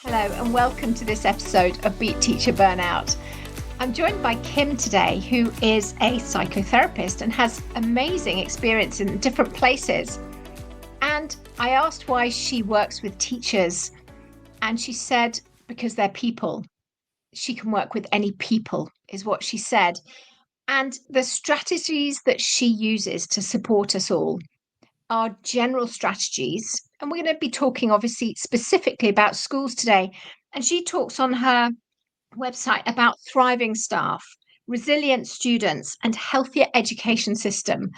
Hello and welcome to this episode of Beat Teacher Burnout. I'm joined by Kim today, who is a psychotherapist and has amazing experience in different places. And I asked why she works with teachers, and she said because they're people. She can work with any people, is what she said. And the strategies that she uses to support us all are general strategies. And we're going to be talking, obviously, specifically about schools today. And she talks on her website about thriving staff, resilient students, and healthier education system.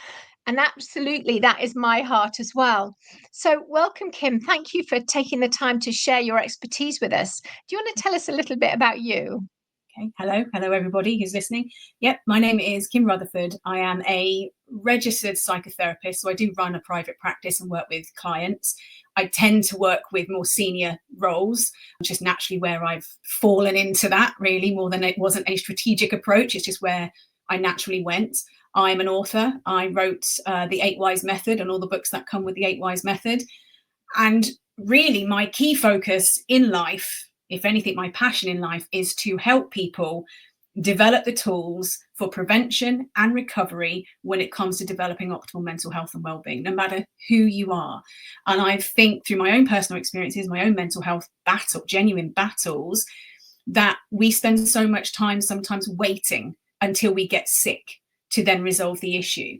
And absolutely, that is my heart as well. So, welcome, Kim. Thank you for taking the time to share your expertise with us. Do you want to tell us a little bit about you? Okay. Hello, everybody who's listening. Yep, my name is Kim Rutherford. I am a registered psychotherapist, so I do run a private practice and work with clients. I tend to work with more senior roles, which is naturally where I've fallen into that, really, more than it wasn't a strategic approach. It's just where I naturally went. I'm an author. I wrote the 8 Whys Method and all the books that come with the 8 Whys Method. And really, my key focus in life, if anything, my passion in life is to help people develop the tools for prevention and recovery when it comes to developing optimal mental health and well-being, no matter who you are. And I think through my own personal experiences, my own mental health genuine battles, that we spend so much time sometimes waiting until we get sick to then resolve the issue.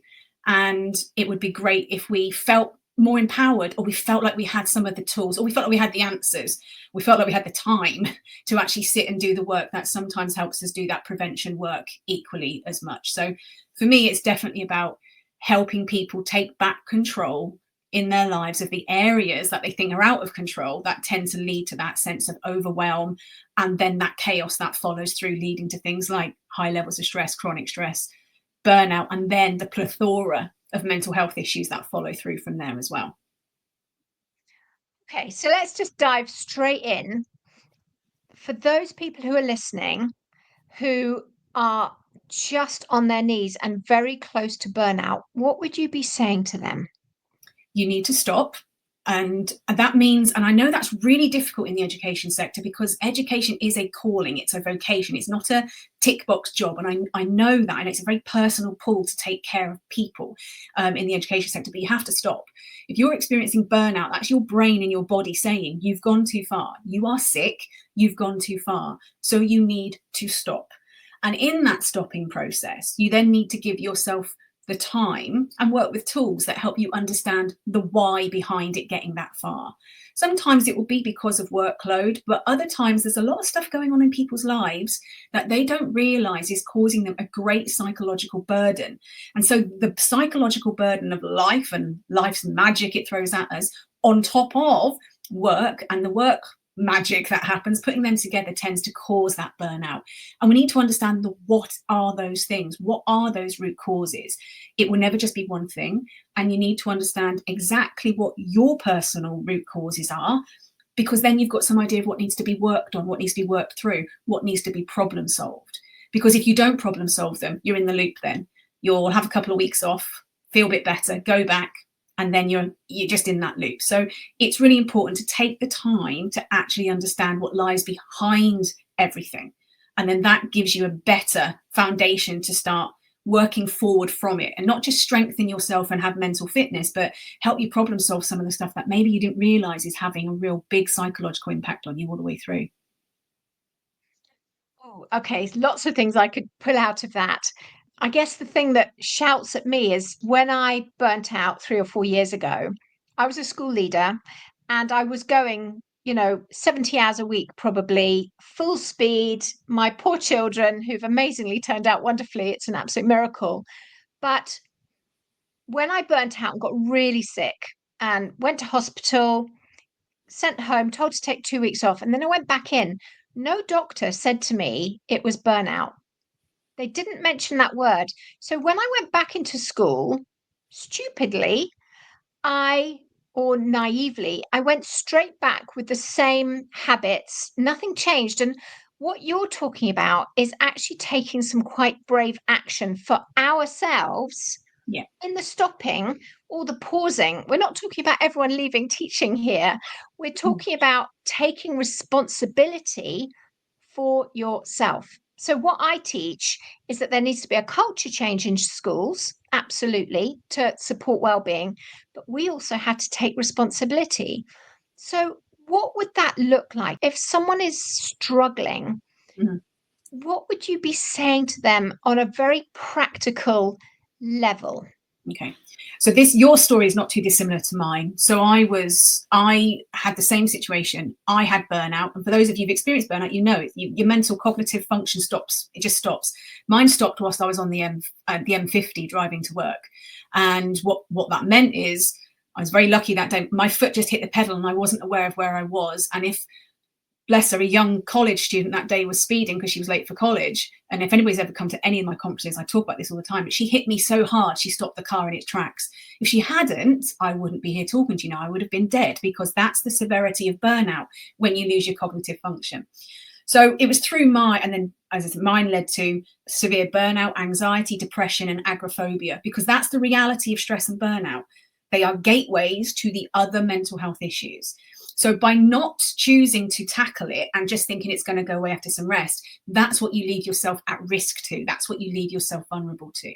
And it would be great if we felt more empowered, or we felt like we had some of the tools, or we felt like we had the answers. We felt like we had the time to actually sit and do the work that sometimes helps us do that prevention work equally as much. So for me, it's definitely about helping people take back control in their lives of the areas that they think are out of control that tend to lead to that sense of overwhelm, and then that chaos that follows through, leading to things like high levels of stress, chronic stress, burnout, and then the plethora of mental health issues that follow through from there as well. Okay, so let's just dive straight in. For those people who are listening who are just on their knees and very close to burnout, what would you be saying to them? You need to stop. And that means, and I know that's really difficult in the education sector, because education is a calling, it's a vocation, it's not a tick box job. And I know that, and it's a very personal pull to take care of people in the education sector, but you have to stop. If you're experiencing burnout, that's your brain and your body saying, you've gone too far, you are sick, you've gone too far, so you need to stop. And in that stopping process, you then need to give yourself the time and work with tools that help you understand the why behind it getting that far. Sometimes it will be because of workload, but other times there's a lot of stuff going on in people's lives that they don't realize is causing them a great psychological burden. And so the psychological burden of life and life's magic it throws at us, on top of work and the work magic that happens, putting them together tends to cause that burnout. And we need to understand what are those things? What are those root causes? It will never just be one thing. And you need to understand exactly what your personal root causes are, because then you've got some idea of what needs to be worked on, what needs to be worked through, what needs to be problem solved. Because if you don't problem solve them, you're in the loop then. You'll have a couple of weeks off, feel a bit better, go back, and then you're just in that loop. So it's really important to take the time to actually understand what lies behind everything. And then that gives you a better foundation to start working forward from it, and not just strengthen yourself and have mental fitness, but help you problem solve some of the stuff that maybe you didn't realize is having a real big psychological impact on you all the way through. Oh, okay. Lots of things I could pull out of that. I guess the thing that shouts at me is when I burnt out 3 or 4 years ago, I was a school leader and I was going, 70 hours a week, probably full speed. My poor children, who've amazingly turned out wonderfully, it's an absolute miracle. But when I burnt out and got really sick and went to hospital, sent home, told to take 2 weeks off, and then I went back in, no doctor said to me it was burnout. They didn't mention that word. So when I went back into school, stupidly, or naively, I went straight back with the same habits. Nothing changed. And what you're talking about is actually taking some quite brave action for ourselves Yeah. In the stopping or the pausing, we're not talking about everyone leaving teaching here. We're talking about taking responsibility for yourself. So, what I teach is that there needs to be a culture change in schools, absolutely, to support well-being, but we also had to take responsibility. So, what would that look like if someone is struggling? Mhm. What would you be saying to them on a very practical level? Okay. So your story is not too dissimilar to mine. So I had the same situation. I had burnout. And for those of you who've experienced burnout, you know, your mental cognitive function stops. It just stops. Mine stopped whilst I was on the M50 driving to work. And what that meant is I was very lucky that day. My foot just hit the pedal and I wasn't aware of where I was. And if, bless her, a young college student that day was speeding because she was late for college. And if anybody's ever come to any of my conferences, I talk about this all the time, but she hit me so hard, she stopped the car in its tracks. If she hadn't, I wouldn't be here talking to you now. I would have been dead, because that's the severity of burnout when you lose your cognitive function. So it was through and then as I said, mine led to severe burnout, anxiety, depression, and agoraphobia, because that's the reality of stress and burnout. They are gateways to the other mental health issues. So by not choosing to tackle it and just thinking it's going to go away after some rest, that's what you leave yourself at risk to. That's what you leave yourself vulnerable to.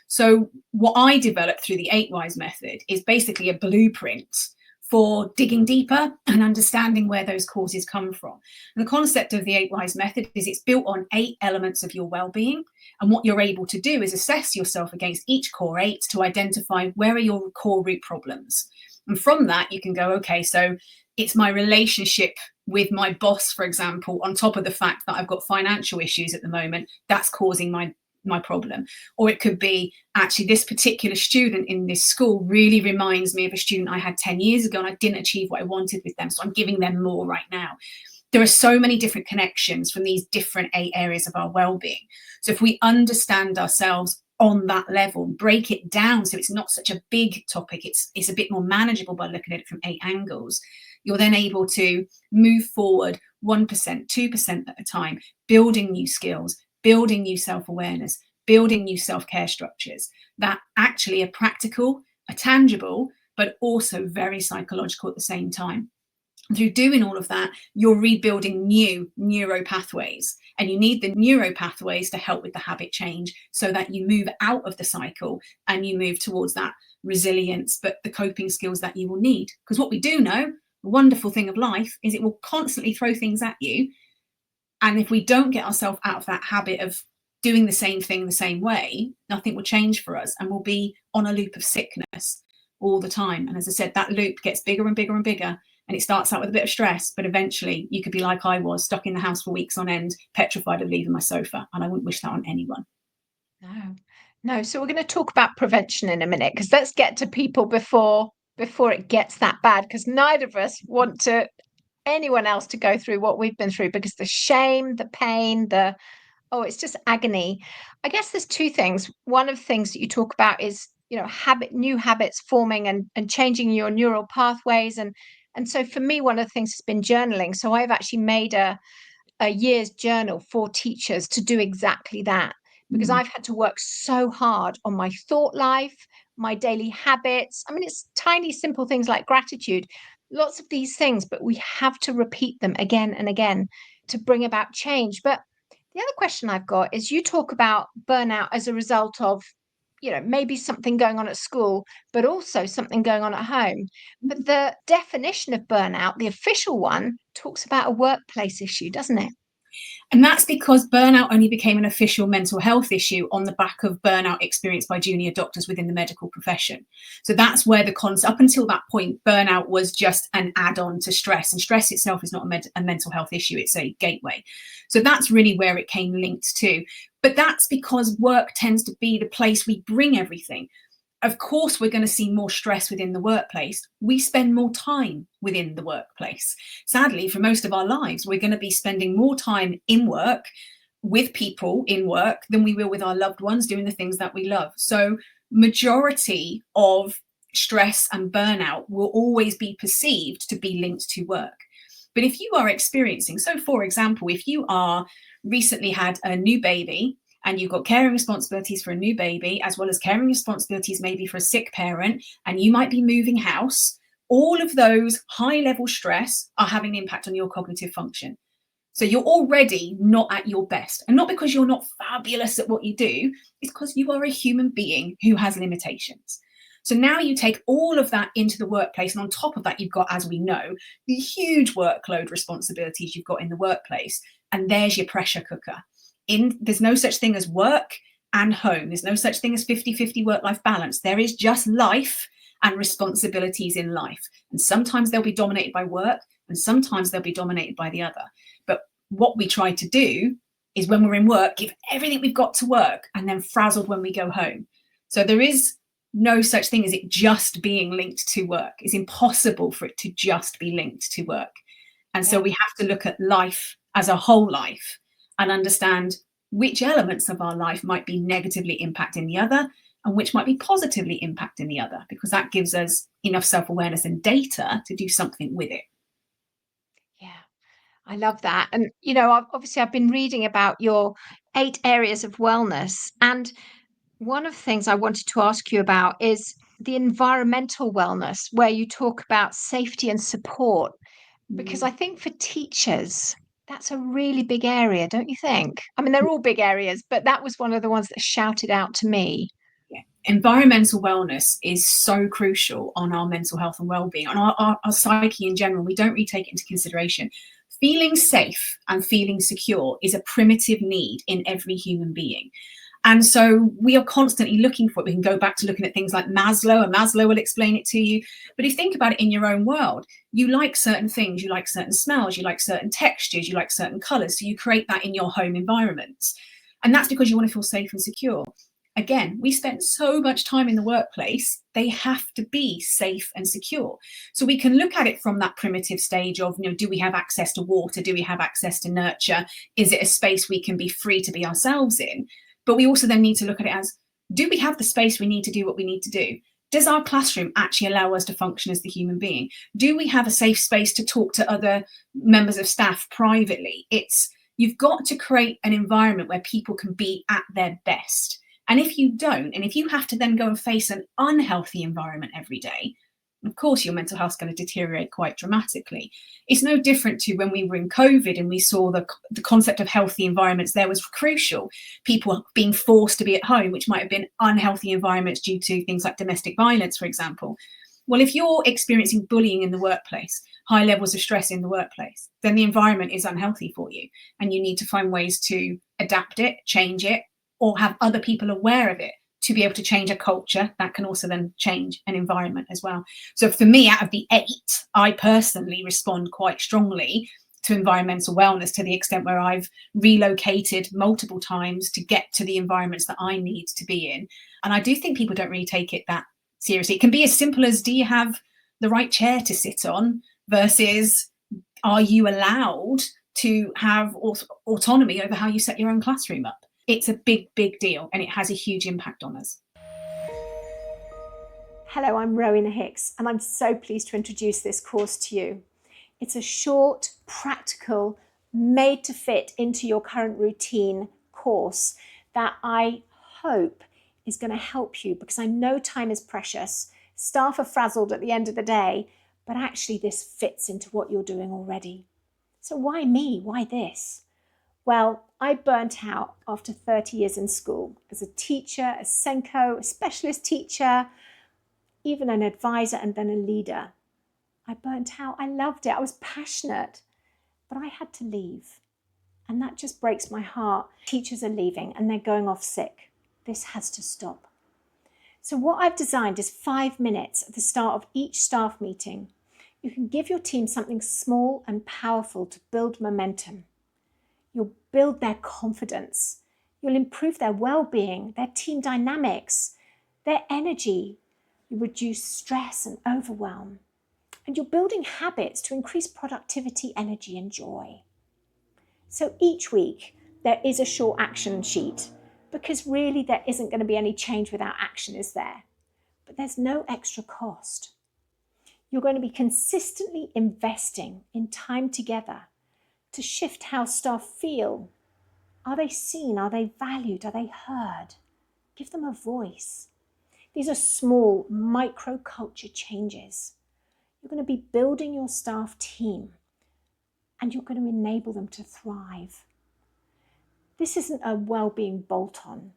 So what I developed through the 8 Whys method is basically a blueprint for digging deeper and understanding where those causes come from. And the concept of the 8 Whys method is it's built on 8 elements of your well-being. And what you're able to do is assess yourself against each core 8 to identify where are your core root problems. And from that, you can go, okay, so it's my relationship with my boss, for example, on top of the fact that I've got financial issues at the moment, that's causing my problem. Or it could be, actually, this particular student in this school really reminds me of a student I had 10 years ago and I didn't achieve what I wanted with them, so I'm giving them more right now. There are so many different connections from these different 8 areas of our well-being. So if we understand ourselves on that level, break it down so it's not such a big topic, it's a bit more manageable by looking at it from 8 angles, you're then able to move forward 1%, 2% at a time, building new skills, building new self-awareness, building new self-care structures that actually are practical, are tangible, but also very psychological at the same time. Through doing all of that, you're rebuilding new neuro pathways, and you need the neuro pathways to help with the habit change so that you move out of the cycle and you move towards that resilience, but the coping skills that you will need. Because what we do know, the wonderful thing of life, is it will constantly throw things at you. And if we don't get ourselves out of that habit of doing the same thing the same way, nothing will change for us, and we'll be on a loop of sickness all the time. And as I said, that loop gets bigger and bigger and bigger. And it starts out with a bit of stress, but eventually you could be like I was, stuck in the house for weeks on end, petrified of leaving my sofa. And I wouldn't wish that on anyone. No. So we're going to talk about prevention in a minute, because let's get to people before it gets that bad, because neither of us want anyone else to go through what we've been through, because the shame, the pain, it's just agony. I guess there's 2 things. One of the things that you talk about is, new habits forming and changing your neural pathways. And so for me, one of the things has been journaling. So I've actually made a year's journal for teachers to do exactly that, because I've had to work so hard on my thought life, my daily habits. I mean, it's tiny, simple things like gratitude, lots of these things, but we have to repeat them again and again to bring about change. But the other question I've got is, you talk about burnout as a result of, maybe something going on at school, but also something going on at home. But the definition of burnout, the official one, talks about a workplace issue, doesn't it? And that's because burnout only became an official mental health issue on the back of burnout experienced by junior doctors within the medical profession. So that's where the concept, up until that point, burnout was just an add-on to stress. And stress itself is not a mental health issue, it's a gateway. So that's really where it came linked to. But that's because work tends to be the place we bring everything. Of course, we're going to see more stress within the workplace. We spend more time within the workplace. Sadly, for most of our lives, we're going to be spending more time in work, with people in work, than we will with our loved ones doing the things that we love. So majority of stress and burnout will always be perceived to be linked to work. But if you are experiencing, so for example, if you are recently had a new baby and you've got caring responsibilities for a new baby, as well as caring responsibilities maybe for a sick parent, and you might be moving house, all of those high level stress are having an impact on your cognitive function. So you're already not at your best. And not because you're not fabulous at what you do, it's because you are a human being who has limitations. So now you take all of that into the workplace. And on top of that, you've got, as we know, the huge workload responsibilities you've got in the workplace. And there's your pressure cooker. There's no such thing as work and home. There's no such thing as 50-50 work-life balance. There is just life and responsibilities in life. And sometimes they'll be dominated by work, and sometimes they'll be dominated by the other. But what we try to do is, when we're in work, give everything we've got to work, and then frazzled when we go home. So there is no such thing as it just being linked to work. It's impossible for it to just be linked to work. And so we have to look at life as a whole life and understand which elements of our life might be negatively impacting the other and which might be positively impacting the other, because that gives us enough self-awareness and data to do something with it. Yeah, I love that. And, I've been reading about your 8 areas of wellness. And one of the things I wanted to ask you about is the environmental wellness, where you talk about safety and support, because I think for teachers, that's a really big area, don't you think? I mean, they're all big areas, but that was one of the ones that shouted out to me. Yeah. Environmental wellness is so crucial on our mental health and well-being, on our psyche in general. We don't really take it into consideration. Feeling safe and feeling secure is a primitive need in every human being. And so we are constantly looking for it. We can go back to looking at things like Maslow, and Maslow will explain it to you. But if you think about it in your own world, you like certain things, you like certain smells, you like certain textures, you like certain colors. So you create that in your home environments. And that's because you want to feel safe and secure. Again, we spend so much time in the workplace, they have to be safe and secure. So we can look at it from that primitive stage of, do we have access to water? Do we have access to nurture? Is it a space we can be free to be ourselves in? But we also then need to look at it as, do we have the space we need to do what we need to do? Does our classroom actually allow us to function as the human being? Do we have a safe space to talk to other members of staff privately? You've got to create an environment where people can be at their best. And if you don't, and if you have to then go and face an unhealthy environment every day, of course, your mental health is going to deteriorate quite dramatically. It's no different to when we were in COVID and we saw the concept of healthy environments there was crucial. People being forced to be at home, which might have been unhealthy environments due to things like domestic violence, for example. Well, if you're experiencing bullying in the workplace, high levels of stress in the workplace, then the environment is unhealthy for you. And you need to find ways to adapt it, change it, or have other people aware of it to be able to change a culture that can also then change an environment as well. So for me, out of the 8, I personally respond quite strongly to environmental wellness, to the extent where I've relocated multiple times to get to the environments that I need to be in. And I do think people don't really take it that seriously. It can be as simple as, do you have the right chair to sit on, versus are you allowed to have autonomy over how you set your own classroom up? It's a big, big deal, and it has a huge impact on us. Hello, I'm Rowena Hicks, and I'm so pleased to introduce this course to you. It's a short, practical, made to fit into your current routine course that I hope is going to help you, because I know time is precious. Staff are frazzled at the end of the day, but actually this fits into what you're doing already. So why me? Why this? Well, I burnt out after 30 years in school as a teacher, a Senko, a specialist teacher, even an advisor, and then a leader. I burnt out. I loved it. I was passionate, but I had to leave. And that just breaks my heart. Teachers are leaving and they're going off sick. This has to stop. So what I've designed is 5 minutes at the start of each staff meeting. You can give your team something small and powerful to build momentum. You'll build their confidence. You'll improve their well-being, their team dynamics, their energy. You reduce stress and overwhelm. And you're building habits to increase productivity, energy, and joy. So each week, there is a short action sheet, because really there isn't going to be any change without action, is there? But there's no extra cost. You're going to be consistently investing in time together to shift how staff feel, Are they seen? Are they valued? Are they heard? Give them a voice. These are small microculture changes. You're going to be building your staff team and you're going to enable them to thrive. This isn't a well-being bolt-on.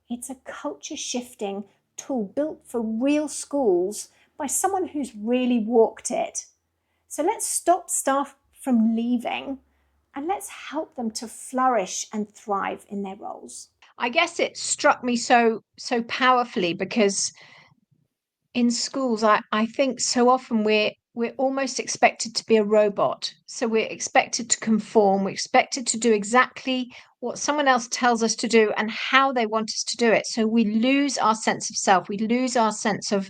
It's a culture shifting tool built for real schools by someone who's really walked it. So let's stop staff from leaving and let's help them to flourish and thrive in their roles. I guess it struck me so powerfully because in schools, I think so often we're almost expected to be a robot. So we're expected to conform, we're expected to do exactly what someone else tells us to do and how they want us to do it. So we lose our sense of self, we lose our sense of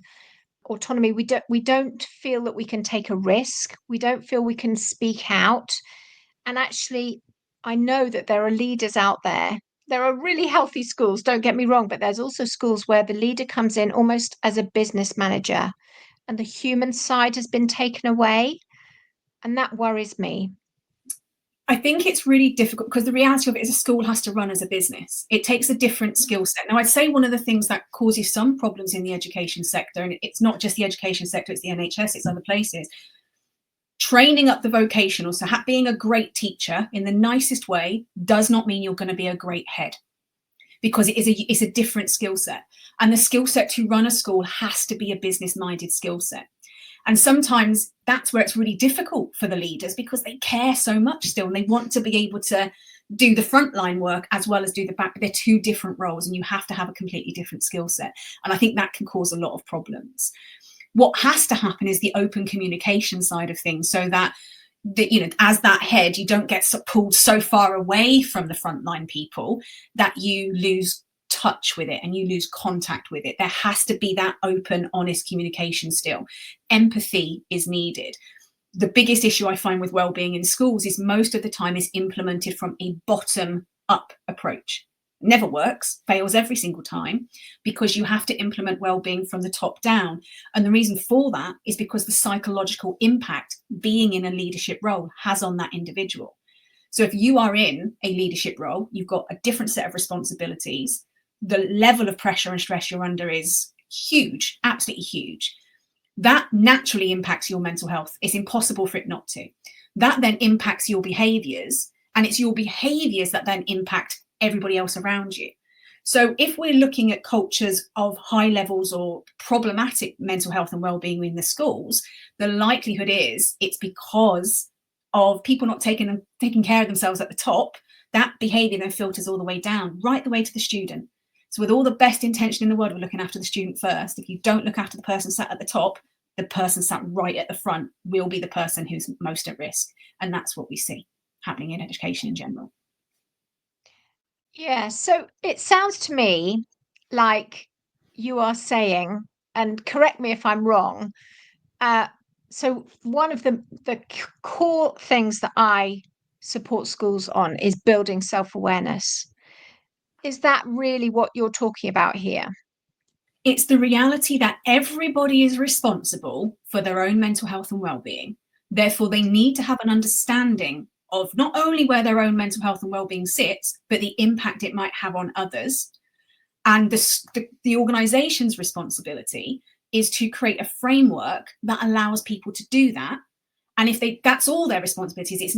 autonomy. We don't feel that we can take a risk, we don't feel we can speak out. And actually, I know that there are leaders out there. There are really healthy schools, don't get me wrong, but there's also schools where the leader comes in almost as a business manager and the human side has been taken away. And that worries me. I think it's really difficult because the reality of it is a school has to run as a business. It takes a different skill set. Now, I'd say one of the things that causes some problems in the education sector, and it's not just the education sector, it's the NHS, it's other places, training up the vocational. So being a great teacher in the nicest way does not mean you're going to be a great head, because it's a different skill set. And the skill set to run a school has to be a business-minded skill set. And sometimes that's where it's really difficult for the leaders because they care so much still and they want to be able to do the frontline work as well as do the back. They're two different roles and you have to have a completely different skill set. And I think that can cause a lot of problems. What has to happen is the open communication side of things, so that as that head, you don't get pulled so far away from the frontline people that you lose touch with it and you lose contact with it. There has to be that open, honest communication still. Empathy is needed. The biggest issue I find with wellbeing in schools is most of the time is implemented from a bottom-up approach. Never works, fails every single time, because you have to implement wellbeing from the top down. And the reason for that is because the psychological impact being in a leadership role has on that individual. So if you are in a leadership role, you've got a different set of responsibilities. The level of pressure and stress you're under is huge, absolutely huge. That naturally impacts your mental health. It's impossible for it not to. That then impacts your behaviors, and it's your behaviors that then impact everybody else around you. So if we're looking at cultures of high levels or problematic mental health and well-being in the schools, the likelihood is it's because of people not taking care of themselves at the top. That behavior then filters all the way down, right the way to the student. So with all the best intention in the world of looking after the student first, if you don't look after the person sat at the top, the person sat right at the front will be the person who's most at risk. And that's what we see happening in education in general. Yeah, so it sounds to me like you are saying, and correct me if I'm wrong, so one of the core things that I support schools on is building self-awareness. Is that really what you're talking about here? It's the reality that everybody is responsible for their own mental health and well-being. Therefore, they need to have an understanding of not only where their own mental health and well-being sits, but the impact it might have on others. And the organization's responsibility is to create a framework that allows people to do that. And if that's all their responsibilities, it's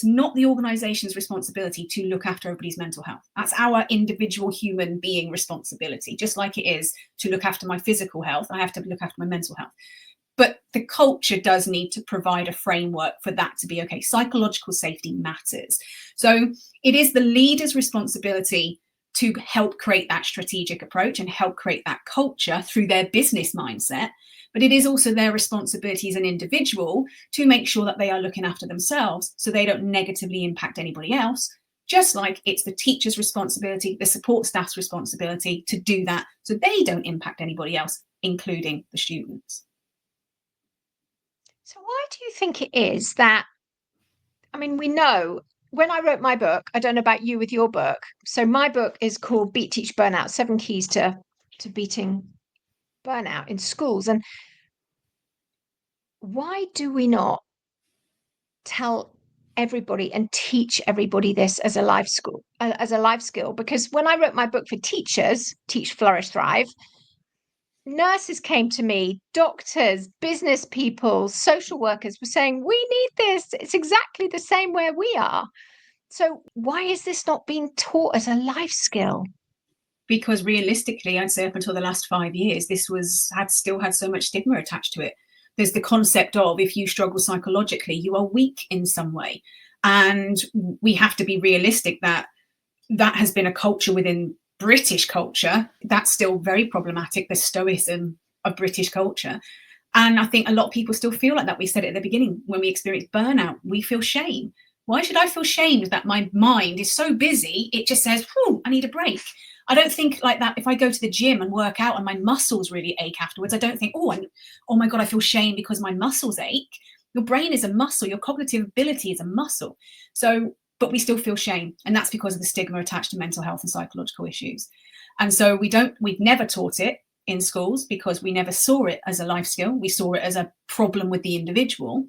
not the organization's responsibility to look after everybody's mental health. That's our individual human being responsibility. Just like it is to look after my physical health, I have to look after my mental health. But the culture does need to provide a framework for that to be okay. Psychological safety matters. So it is the leader's responsibility to help create that strategic approach and help create that culture through their business mindset. But it is also their responsibility as an individual to make sure that they are looking after themselves so they don't negatively impact anybody else, just like it's the teacher's responsibility, the support staff's responsibility to do that so they don't impact anybody else, including the students. So why do you think it is that, I mean, we know when I wrote my book, I don't know about you with your book. So my book is called Beat Teacher Burnout, 7 Keys to Beating Burnout in Schools. And why do we not tell everybody and teach everybody this as a life skill, because when I wrote my book for teachers, Teach, Flourish, Thrive, nurses came to me, doctors, business people, social workers were saying, we need this. It's exactly the same where we are. So why is this not being taught as a life skill? Because realistically, I'd say up until the last 5 years, this still had so much stigma attached to it. There's the concept of, if you struggle psychologically, you are weak in some way. And we have to be realistic that has been a culture within British culture that's still very problematic, the stoicism of British culture. And I think a lot of people still feel like that. We said it at the beginning, when we experience burnout, we feel shame. Why should I feel shamed that my mind is so busy, it just says, I need a break? I don't think like that. If I go to the gym and work out and my muscles really ache afterwards, I don't think, oh my God, I feel shame because my muscles ache. Your brain is a muscle. Your cognitive ability is a muscle. So, but we still feel shame. And that's because of the stigma attached to mental health and psychological issues. And so we've never taught it in schools because we never saw it as a life skill. We saw it as a problem with the individual.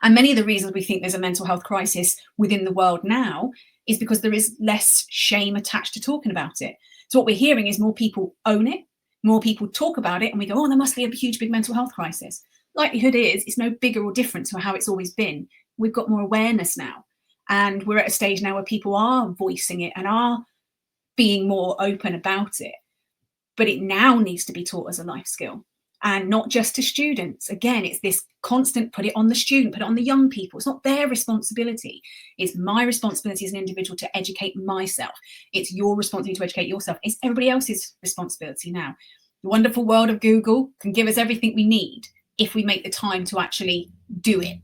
And many of the reasons we think there's a mental health crisis within the world now is because there is less shame attached to talking about it. So what we're hearing is more people own it, more people talk about it, and we go, there must be a huge, big mental health crisis. Likelihood is it's no bigger or different to how it's always been. We've got more awareness now. And we're at a stage now where people are voicing it and are being more open about it. But it now needs to be taught as a life skill. And not just to students. Again, it's this constant, put it on the student, put it on the young people. It's not their responsibility. It's my responsibility as an individual to educate myself. It's your responsibility to educate yourself. It's everybody else's responsibility now. The wonderful world of Google can give us everything we need if we make the time to actually do it.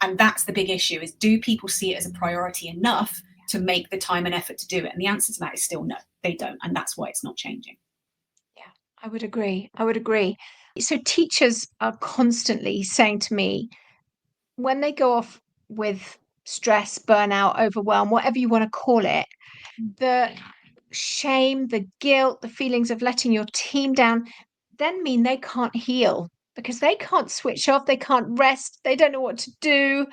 And that's the big issue, is do people see it as a priority enough to make the time and effort to do it? And the answer to that is still no, they don't. And that's why it's not changing. Yeah, I would agree. So teachers are constantly saying to me, when they go off with stress, burnout, overwhelm, whatever you want to call it, the shame, the guilt, the feelings of letting your team down, then mean they can't heal because they can't switch off, they can't rest, they don't know what to do.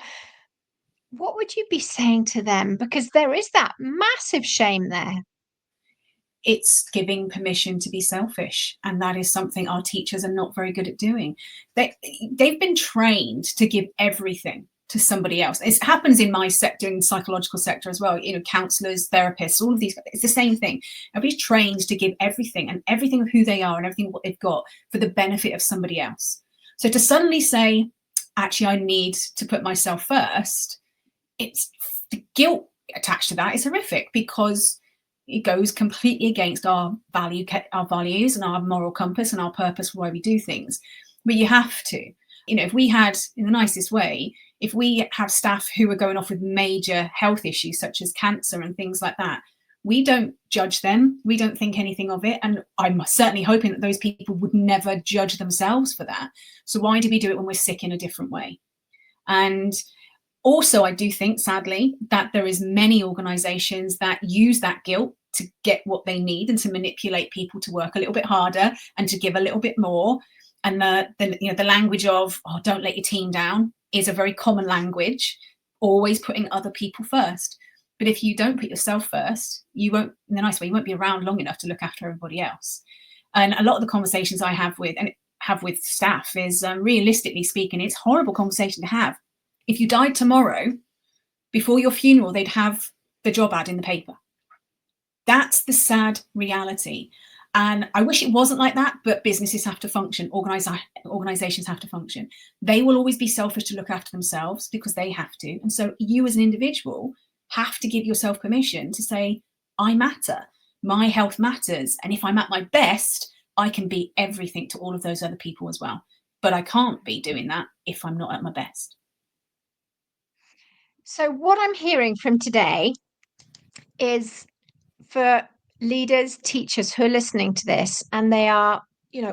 What would you be saying to them? Because there is that massive shame there. It's giving permission to be selfish. And that is something our teachers are not very good at doing. They've been trained to give everything to somebody else. It happens in my sector, in the psychological sector as well, counselors, therapists, all of these, it's the same thing. Everybody's trained to give everything and everything of who they are and everything what they've got for the benefit of somebody else. So to suddenly say, actually, I need to put myself first, it's the guilt attached to that is horrific, because it goes completely against our values and our moral compass and our purpose for why we do things. But you have to, if we had, in the nicest way, if we have staff who are going off with major health issues such as cancer and things like that, we don't judge them. We don't think anything of it. And I'm certainly hoping that those people would never judge themselves for that. So why do we do it when we're sick in a different way? And also, I do think, sadly, that there is many organisations that use that guilt to get what they need and to manipulate people to work a little bit harder and to give a little bit more. And the language of, don't let your team down is a very common language, always putting other people first. But if you don't put yourself first, you won't, in the nice way, you won't be around long enough to look after everybody else. And a lot of the conversations I have with staff is, realistically speaking, it's a horrible conversation to have. If you died tomorrow, before your funeral, they'd have the job ad in the paper. That's the sad reality. And I wish it wasn't like that, but businesses have to function. Organizations have to function. They will always be selfish to look after themselves because they have to. And so you as an individual have to give yourself permission to say, I matter. My health matters. And if I'm at my best, I can be everything to all of those other people as well. But I can't be doing that if I'm not at my best. So what I'm hearing from today is, for leaders, teachers who are listening to this and they are,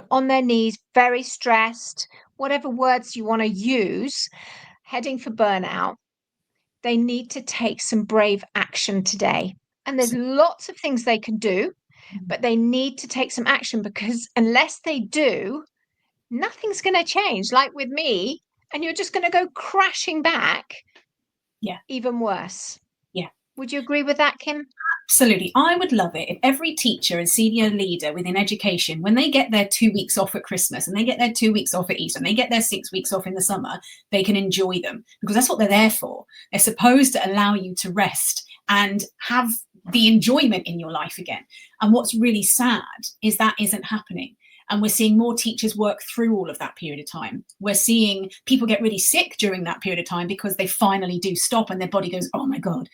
on their knees, very stressed, whatever words you want to use, heading for burnout, they need to take some brave action today. And there's lots of things they can do, but they need to take some action, because unless they do, nothing's going to change. Like with me, and you're just going to go crashing back even worse. Yeah. Would you agree with that, Kim? Absolutely. I would love it if every teacher and senior leader within education, when they get their 2 weeks off at Christmas and they get their 2 weeks off at Easter and they get their 6 weeks off in the summer, they can enjoy them, because that's what they're there for. They're supposed to allow you to rest and have the enjoyment in your life again. And what's really sad is that isn't happening. And we're seeing more teachers work through all of that period of time. We're seeing people get really sick during that period of time because they finally do stop and their body goes, oh my God.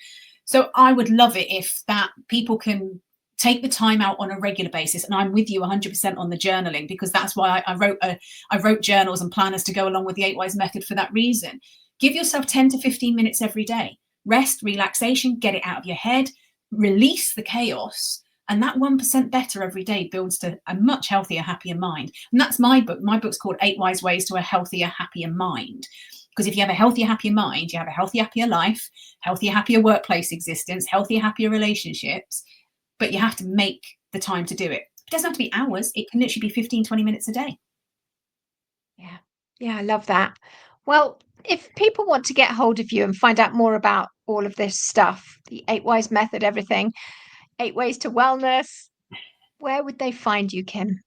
So I would love it if that people can take the time out on a regular basis. And I'm with you 100% on the journaling, because that's why I wrote journals and planners to go along with the 8 Whys method for that reason. Give yourself 10 to 15 minutes every day. Rest, relaxation, get it out of your head, release the chaos. And that 1% better every day builds to a much healthier, happier mind. And that's my book. My book's called 8 Whys Ways to a Healthier, Happier Mind. Because if you have a healthier, happier mind, you have a healthier, happier life, healthier, happier workplace existence, healthier, happier relationships. But you have to make the time to do it. It doesn't have to be hours. It can literally be 15, 20 minutes a day. Yeah. Yeah, I love that. Well, if people want to get hold of you and find out more about all of this stuff, the 8 Whys method, everything, 8 Ways to Wellness, where would they find you, Kim?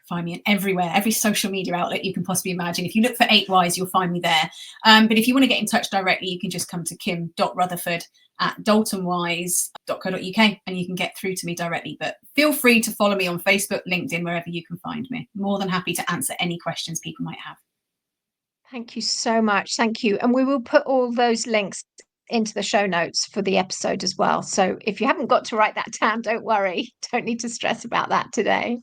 Find me everywhere, every social media outlet you can possibly imagine. If you look for 8 Whys, you'll find me there. But if you want to get in touch directly, you can just come to kim.rutherford@daltonwise.co.uk and you can get through to me directly. But feel free to follow me on Facebook, LinkedIn, wherever you can find me. More than happy to answer any questions people might have. Thank you so much. Thank you. And we will put all those links into the show notes for the episode as well. So if you haven't got to write that down, don't worry. Don't need to stress about that today.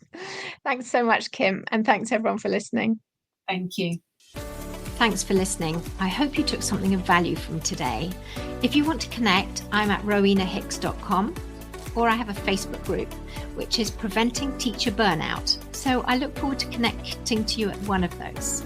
Thanks so much, Kim. And thanks everyone for listening. Thank you. Thanks for listening. I hope you took something of value from today. If you want to connect, I'm at rowenahicks.com, or I have a Facebook group, which is Preventing Teacher Burnout. So I look forward to connecting to you at one of those.